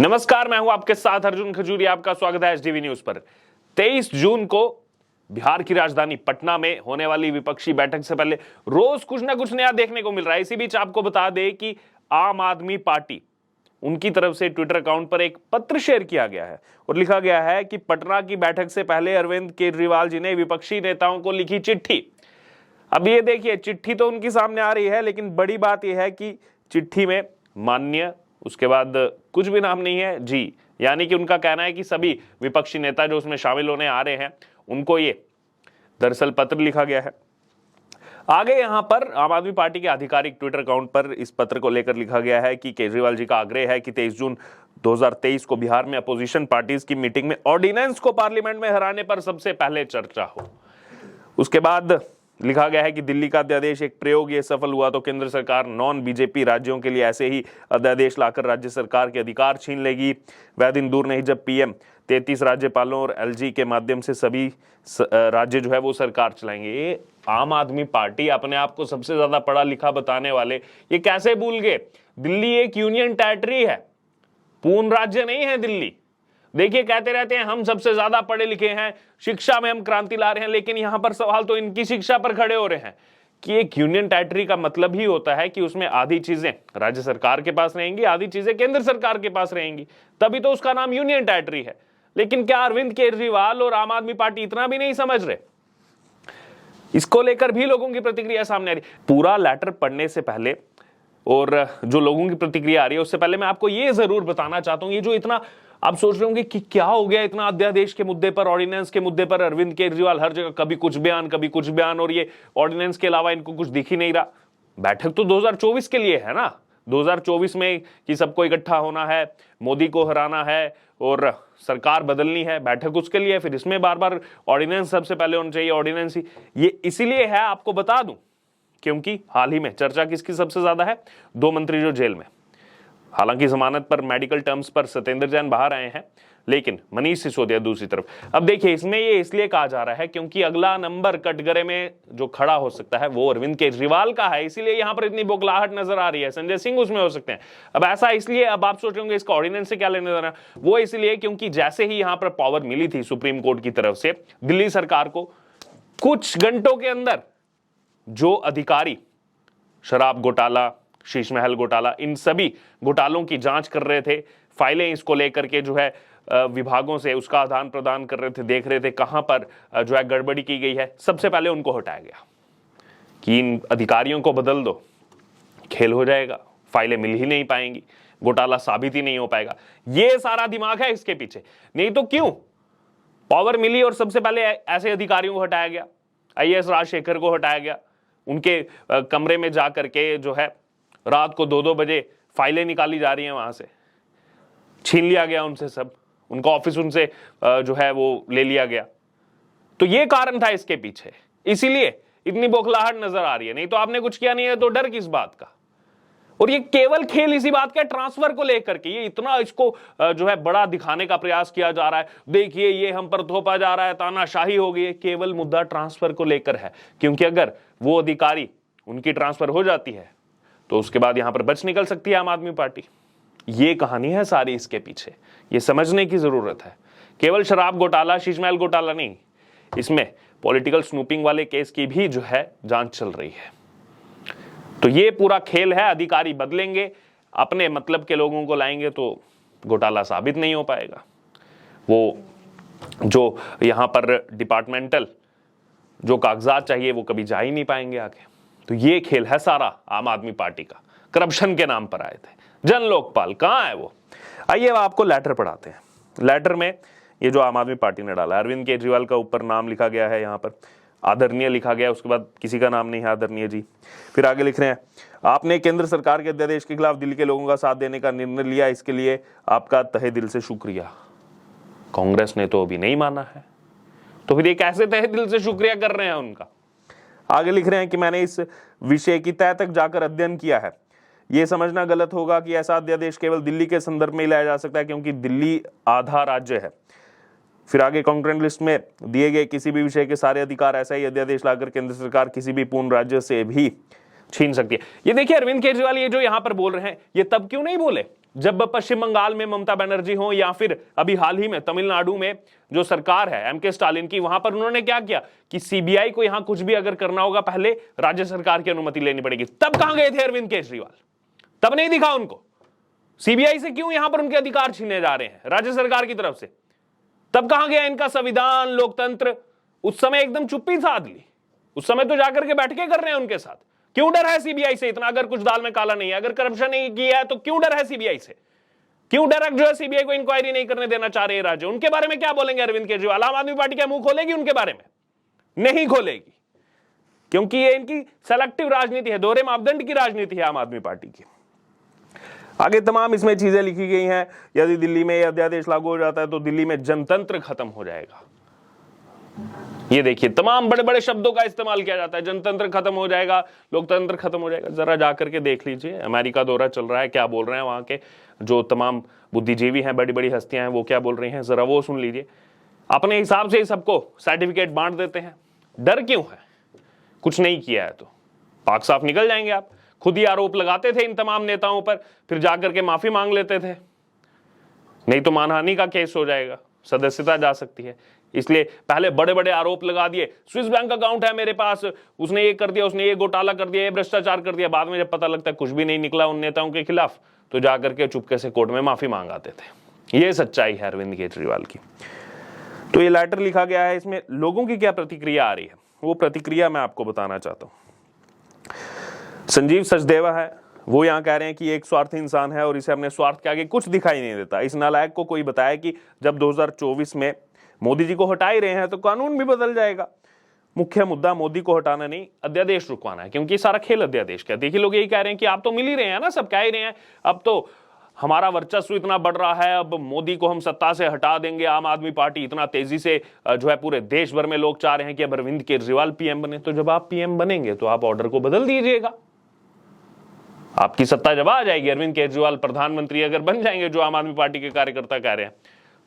नमस्कार, मैं हूं आपके साथ अर्जुन खजूरिया। आपका स्वागत है एचडीवी न्यूज पर। 23 जून को बिहार की राजधानी पटना में होने वाली विपक्षी बैठक से पहले रोज कुछ ना कुछ नया देखने को मिल रहा है। इसी बीच आपको बता दें कि आम आदमी पार्टी उनकी तरफ से ट्विटर अकाउंट पर एक पत्र शेयर किया गया है और लिखा गया है कि पटना की बैठक से पहले अरविंद केजरीवाल जी ने विपक्षी नेताओं को लिखी चिट्ठी। अब ये देखिए, चिट्ठी तो उनकी सामने आ रही है, लेकिन बड़ी बात यह है कि चिट्ठी में माननीय उसके बाद कुछ भी नाम नहीं है जी, यानी कि उनका कहना है कि सभी विपक्षी नेता जो उसमें शामिल होने आ रहे हैं उनको ये दरअसल पत्र लिखा गया है। आगे यहां पर आम आदमी पार्टी के आधिकारिक ट्विटर अकाउंट पर इस पत्र को लेकर लिखा गया है कि केजरीवाल जी का आग्रह है कि 23 जून 2023 को बिहार में अपोजिशन पार्टीज की मीटिंग में ऑर्डिनेंस को पार्लियामेंट में हराने पर सबसे पहले चर्चा हो। उसके बाद लिखा गया है कि दिल्ली का अध्यादेश एक प्रयोग ये सफल हुआ तो केंद्र सरकार नॉन बीजेपी राज्यों के लिए ऐसे ही अध्यादेश लाकर राज्य सरकार के अधिकार छीन लेगी। वह दिन दूर नहीं जब पीएम 33 राज्यपालों और एलजी के माध्यम से सभी राज्य जो है वो सरकार चलाएंगे। ये आम आदमी पार्टी अपने आप को सबसे ज्यादा पढ़ा लिखा बताने वाले ये कैसे भूल गए? दिल्ली एक यूनियन टेरिटरी है, पूर्ण राज्य नहीं है दिल्ली। देखिए, कहते रहते हैं हम सबसे ज्यादा पढ़े लिखे हैं, शिक्षा में हम क्रांति ला रहे हैं, लेकिन यहां पर सवाल तो इनकी शिक्षा पर खड़े हो रहे हैं कि एक यूनियन टेरिटरी का मतलब ही होता है कि उसमें आधी चीजें राज्य सरकार के पास रहेंगी, आधी चीजें केंद्र सरकार के पास रहेंगी, तभी तो उसका नाम यूनियन टेरिटरी है। लेकिन क्या अरविंद केजरीवाल और आम आदमी पार्टी इतना भी नहीं समझ रहे? इसको लेकर भी लोगों की प्रतिक्रिया सामने आ रही। पूरा लेटर पढ़ने से पहले और जो लोगों की प्रतिक्रिया आ रही है उससे पहले मैं आपको ये जरूर बताना चाहता हूं, ये जो इतना आप सोच रहे होंगे कि क्या हो गया इतना अध्यादेश के मुद्दे पर, ऑर्डिनेंस के मुद्दे पर अरविंद केजरीवाल हर जगह कभी कुछ बयान और ये ऑर्डिनेंस के अलावा इनको कुछ दिख ही नहीं रहा। बैठक तो 2024 के लिए है ना, 2024 में कि सबको इकट्ठा होना है, मोदी को हराना है और सरकार बदलनी है, बैठक उसके लिए। फिर इसमें बार बार ऑर्डिनेंस सबसे पहले होना चाहिए, ऑर्डिनेंस ही ये इसीलिए है, आपको बता दूं, क्योंकि हाल ही में चर्चा किसकी सबसे ज्यादा है? 2 मंत्री जो जेल में, हालांकि जमानत पर मेडिकल टर्म्स पर सत्येंद्र जैन बाहर आए हैं, लेकिन मनीष सिसोदिया दूसरी तरफ। अब देखिए, इसमें ये इसलिए कहा जा रहा है क्योंकि अगला नंबर कटघरे में जो खड़ा हो सकता है वो अरविंद केजरीवाल का है, इसीलिए यहां पर इतनी बौखलाहट नजर आ रही है। संजय सिंह उसमें हो सकते हैं। अब ऐसा इसलिए, अब आप सोच रहे होंगे इसका ऑर्डिनेंस से क्या लेने देना, वो इसलिए क्योंकि जैसे ही यहां पर पावर मिली थी सुप्रीम कोर्ट की तरफ से दिल्ली सरकार को, कुछ घंटों के अंदर जो अधिकारी शराब घोटाला, शीश महल घोटाला, इन सभी घोटालों की जांच कर रहे थे, फाइलें इसको लेकर के जो है विभागों से उसका आदान प्रदान कर रहे थे, देख रहे थे कहां पर जो है गड़बड़ी की गई है, सबसे पहले उनको हटाया गया कि इन अधिकारियों को बदल दो, खेल हो जाएगा, फाइलें मिल ही नहीं पाएंगी, घोटाला साबित ही नहीं हो पाएगा। ये सारा दिमाग है इसके पीछे। नहीं तो क्यों पावर मिली और सबसे पहले ऐसे अधिकारियों को हटाया गया? आईएएस राजशेखर को हटाया गया, उनके कमरे में जाकर के जो है रात को 2-2 बजे फाइलें निकाली जा रही हैं, वहां से छीन लिया गया उनसे सब, उनका ऑफिस उनसे जो है वो ले लिया गया। तो ये कारण था इसके पीछे, इसीलिए इतनी बौखलाहट नजर आ रही है। नहीं तो आपने कुछ किया नहीं है तो डर किस बात का? और ये केवल खेल इसी बात का, ट्रांसफर को लेकर के ये इतना इसको जो है बड़ा दिखाने का प्रयास किया जा रहा है। देखिए, ये हम पर थोपा जा रहा है, तानाशाही हो गई है। केवल मुद्दा ट्रांसफर को लेकर है, क्योंकि अगर वो अधिकारी उनकी ट्रांसफर हो जाती है तो उसके बाद यहां पर बच निकल सकती है आम आदमी पार्टी। ये कहानी है सारी इसके पीछे, ये समझने की जरूरत है। केवल शराब घोटाला, शीश महल घोटाला नहीं, इसमें पॉलिटिकल स्नूपिंग वाले केस की भी जो है जांच चल रही है। तो ये पूरा खेल है, अधिकारी बदलेंगे, अपने मतलब के लोगों को लाएंगे तो घोटाला साबित नहीं हो पाएगा। वो जो यहां पर डिपार्टमेंटल जो कागजात चाहिए वो कभी जा ही नहीं पाएंगे आगे। तो ये खेल है सारा आम आदमी पार्टी का। करप्शन के नाम पर आए थे, जन लोकपाल कहां है वो? आइए अब आपको लेटर पढ़ाते हैं। लेटर में ये जो आम आदमी पार्टी ने डाला, अरविंद केजरीवाल का ऊपर नाम लिखा गया है, यहाँ पर आदरणीय लिखा गया, उसके बाद किसी का नाम नहीं है, आदरणीय जी। फिर आगे लिख रहे हैं, आपने केंद्र सरकार के अध्यादेश के खिलाफ दिल्ली के लोगों का साथ देने का निर्णय लिया, इसके लिए आपका तहे दिल से शुक्रिया। कांग्रेस ने तो अभी नहीं माना है, तो फिर ये कैसे तहे दिल से शुक्रिया कर रहे हैं उनका? आगे लिख रहे हैं कि मैंने इस विषय की तह तक जाकर अध्ययन किया है। यह समझना गलत होगा कि ऐसा अध्यादेश केवल दिल्ली के संदर्भ में लाया जा सकता है, क्योंकि दिल्ली आधा राज्य है। फिर आगे कॉन्करेंट लिस्ट में दिए गए किसी भी विषय के सारे अधिकार ऐसा ही अध्यादेश लाकर केंद्र सरकार किसी भी पूर्ण राज्य से भी छीन सकती है। ये देखिए, अरविंद केजरीवाल ये जो यहां पर बोल रहे हैं, ये तब क्यों नहीं बोले जब पश्चिम बंगाल में ममता बनर्जी हो या फिर अभी हाल ही में तमिलनाडु में जो सरकार है एमके स्टालिन की, वहां पर उन्होंने क्या किया कि सीबीआई को यहां कुछ भी अगर करना होगा पहले राज्य सरकार की अनुमति लेनी पड़ेगी। तब कहां गए थे अरविंद केजरीवाल? तब नहीं दिखा उनको। सीबीआई से क्यों यहां पर उनके अधिकार छीने जा रहे हैं राज्य सरकार की तरफ से? तब कहां गया इनका संविधान, लोकतंत्र? उस समय एकदम चुप्पी साध ली। उस समय तो जाकर के बैठके कर रहे हैं उनके साथ। क्यों डर है सीबीआई से इतना? अगर कुछ दाल में काला नहीं है, अगर करप्शन नहीं किया है तो क्यों डर है सीबीआई से? क्यों डर जो है सीबीआई को इंक्वायरी नहीं करने देना चाह रहे राज्य? उनके बारे में क्या बोलेंगे अरविंद केजरीवाल? आम आदमी पार्टी क्या मुंह खोलेगी उनके बारे में? नहीं खोलेगी, क्योंकि ये इनकी सेलेक्टिव राजनीति है, दोहरे मापदंड की राजनीति है आम आदमी पार्टी की। आगे तमाम इसमें चीजें लिखी गई हैं। यदि दिल्ली में यह अध्यादेश लागू हो जाता है तो दिल्ली में जनतंत्र खत्म हो जाएगा। ये देखिए, तमाम बड़े बड़े शब्दों का इस्तेमाल किया जाता है। जनतंत्र खत्म हो जाएगा, लोकतंत्र खत्म हो जाएगा। जरा जाकर के देख लीजिए, अमेरिका दौरा चल रहा है, क्या बोल रहे हैं वहां के जो तमाम बुद्धिजीवी हैं, बड़ी बड़ी हस्तियां हैं, वो क्या बोल रही हैं, जरा वो सुन लीजिए। अपने हिसाब से ही सबको सर्टिफिकेट बांट देते हैं। डर क्यों है? कुछ नहीं किया है तो पाक साफ निकल जाएंगे। आप खुद ही आरोप लगाते थे इन तमाम नेताओं पर, फिर जाकर के माफी मांग लेते थे। नहीं तो मानहानि का केस हो जाएगा, सदस्यता जा सकती है। इसलिए पहले बड़े बड़े आरोप लगा दिए, स्विस बैंक अकाउंट है मेरे पास, उसने ये कर दिया, उसने ये घोटाला कर दिया, ये भ्रष्टाचार कर दिया। बाद में जब पता लगता है कुछ भी नहीं निकला उन नेताओं के खिलाफ, तो जाकर के चुपके से कोर्ट में माफी मांग आते थे। ये सच्चाई है अरविंद केजरीवाल की। तो ये लेटर लिखा गया है, इसमें लोगों की क्या प्रतिक्रिया आ रही है, वो प्रतिक्रिया मैं आपको बताना चाहता हूं। संजीव सचदेवा है, वो यहां कह रहे हैं कि एक स्वार्थी इंसान है और इसे अपने स्वार्थ के आगे कुछ दिखाई नहीं देता। इस नालायक को कोई बताया कि जब 2024 में मोदी जी को हटा ही रहे हैं तो कानून भी बदल जाएगा। मुख्य मुद्दा मोदी को हटाना नहीं, अध्यादेश रुकवाना है, क्योंकि सारा खेल अध्यादेश का। देखिए, लोग यही कह रहे हैं कि आप तो मिल ही रहे हैं ना, सब कह ही रहे हैं अब तो हमारा वर्चस्व इतना बढ़ रहा है, अब मोदी को हम सत्ता से हटा देंगे। आम आदमी पार्टी इतना तेजी से जो है पूरे देश भर में लोग चाह रहे हैं कि अब अरविंद केजरीवाल पीएम बने। तो जब आप पीएम बनेंगे तो आप ऑर्डर को बदल दीजिएगा, आपकी सत्ता जब आ जाएगी, अरविंद केजरीवाल प्रधानमंत्री अगर बन जाएंगे, जो आम आदमी पार्टी के कार्यकर्ता कह रहे हैं,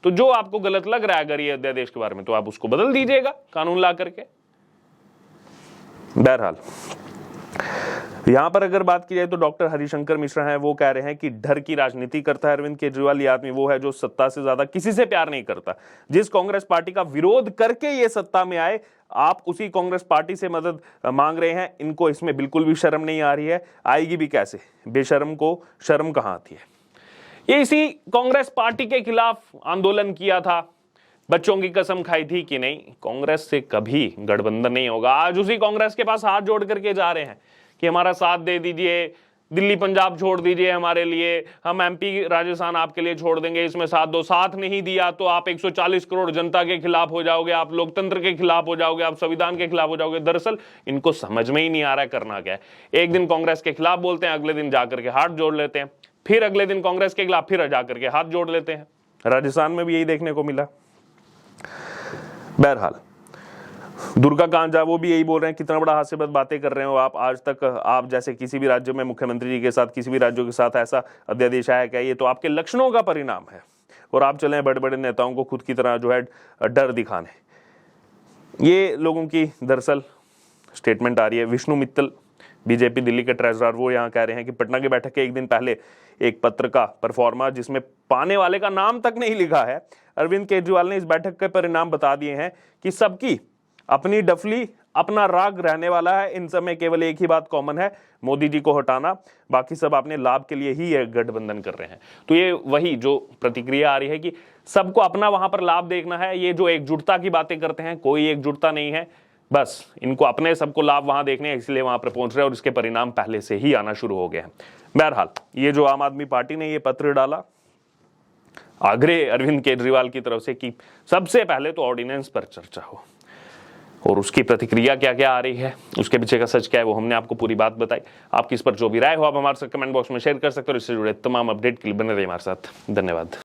तो जो आपको गलत लग रहा है अगर ये अध्यादेश के बारे में, तो आप उसको बदल दीजिएगा कानून ला करके। बहरहाल यहां पर अगर बात की जाए तो डॉक्टर हरिशंकर मिश्रा हैं, वो कह रहे हैं कि डर की राजनीति करता है अरविंद केजरीवाल। ये आदमी वो है जो सत्ता से ज्यादा किसी से प्यार नहीं करता। जिस कांग्रेस पार्टी का विरोध करके ये सत्ता में आए, आप उसी कांग्रेस पार्टी से मदद मांग रहे हैं। इनको इसमें बिल्कुल भी शर्म नहीं आ रही है, आएगी भी कैसे? बेशर्म को शर्म कहां आती है? ये इसी कांग्रेस पार्टी के खिलाफ आंदोलन किया था, बच्चों की कसम खाई थी कि नहीं कांग्रेस से कभी गठबंधन नहीं होगा। आज उसी कांग्रेस के पास हाथ जोड़ करके जा रहे हैं कि हमारा साथ दे दीजिए, दिल्ली पंजाब छोड़ दीजिए हमारे लिए, हम एमपी राजस्थान आपके लिए छोड़ देंगे, इसमें साथ दो। साथ नहीं दिया तो आप 140 करोड़ जनता के खिलाफ हो जाओगे, आप लोकतंत्र के खिलाफ हो जाओगे, आप संविधान के खिलाफ हो जाओगे। दरअसल इनको समझ में ही नहीं आ रहा है करना क्या है। एक दिन कांग्रेस के खिलाफ बोलते हैं, अगले दिन जाकर के हाथ जोड़ लेते हैं, फिर अगले दिन कांग्रेस के खिलाफ फिर जाकर के हाथ जोड़ लेते हैं। राजस्थान में भी यही देखने को मिला। बहरहाल दुर्गा कांजा वो भी यही बोल रहे हैं, कितना बड़ा हास्यास्पद बातें कर रहे हो आप। आज तक आप जैसे किसी भी राज्य में मुख्यमंत्री जी के साथ, किसी भी राज्यों के साथ ऐसा अध्यादेश आया क्या? ये तो आपके लक्षणों का परिणाम है। और आप चले बड़े बड़े नेताओं को खुद की तरह जो है डर दिखाने। ये लोगों की दरअसल स्टेटमेंट आ रही है। विष्णु मित्तल बीजेपी दिल्ली के ट्रेजरर, वो यहाँ कह रहे हैं कि पटना की बैठक के एक दिन पहले एक पत्र का परफॉर्मा जिसमें पाने वाले का नाम तक नहीं लिखा है, अरविंद केजरीवाल ने इस बैठक के परिणाम बता दिए हैं कि सबकी अपनी डफली, अपना राग रहने वाला है। इन समय केवल एक ही बात कॉमन है, मोदी जी को हटाना। बाकी सब अपने लाभ के लिए ही ये गठबंधन कर रहे हैं। तो ये वही जो प्रतिक्रिया आ रही है कि सबको अपना वहां पर लाभ देखना है। ये जो एकजुटता की बातें करते हैं, कोई एकजुटता नहीं है, बस इनको अपने सबको लाभ वहां देखने हैं, इसलिए वहां पर पहुंच रहे हैं और इसके परिणाम पहले से ही आना शुरू हो गए हैं। बहरहाल ये जो आम आदमी पार्टी ने ये पत्र डाला आग्रह अरविंद केजरीवाल की तरफ से कि सबसे पहले तो ऑर्डिनेंस पर चर्चा हो, और उसकी प्रतिक्रिया क्या क्या आ रही है, उसके पीछे का सच क्या है, वो हमने आपको पूरी बात बताई। आपकी इस पर जो भी राय हो आप हमारे साथ कमेंट बॉक्स में शेयर कर सकते हो। इससे जुड़े तमाम अपडेट के लिए बने रहिए हमारे साथ। धन्यवाद।